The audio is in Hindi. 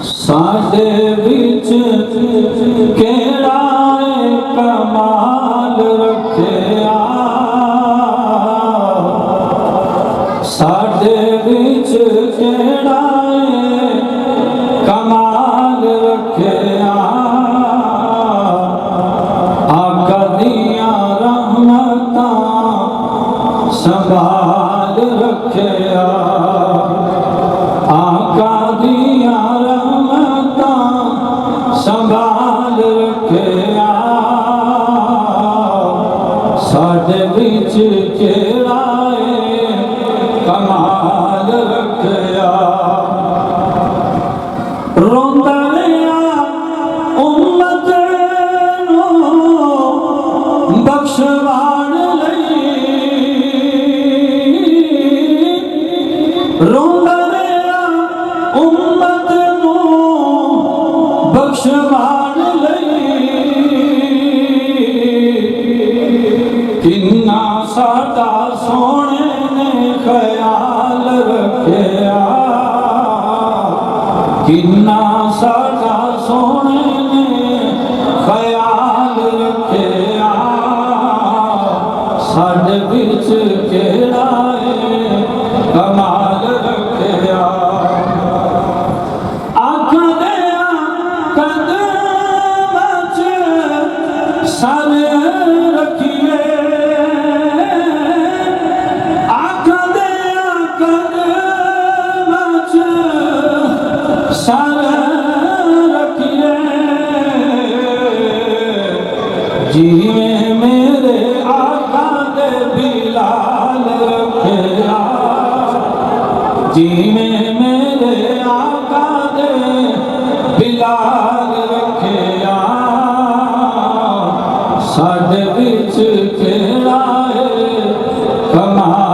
साडे विच केड़ा कमाल रखिया, साडे विच केड़ा कमाल रखिया। आका दियां रहमतां संभाल रखिया, आका दियां रहमतां संभाल रखिया। साडे विच केड़ा कमाल रखिया। रोंदा रहा उम्मत नूं बख्शवाण लई, रोंदा रहा उम्मत नूं बख्शवाण लई। किन्ना साडा सोने ने ख्याल रखिया, किन्ना साडा सोने ने ख्याल रखिया। साडे विच केड़ा कमाल रखिया। आखा दिया कदमां च सर रखिए, आखा दिया कदमां च सर रखिए। जिवें मेरे आका दे बिलाल रखिया, जिवें मेरे आका दे बिलाल रखिया। साडे विच केड़ा कमाल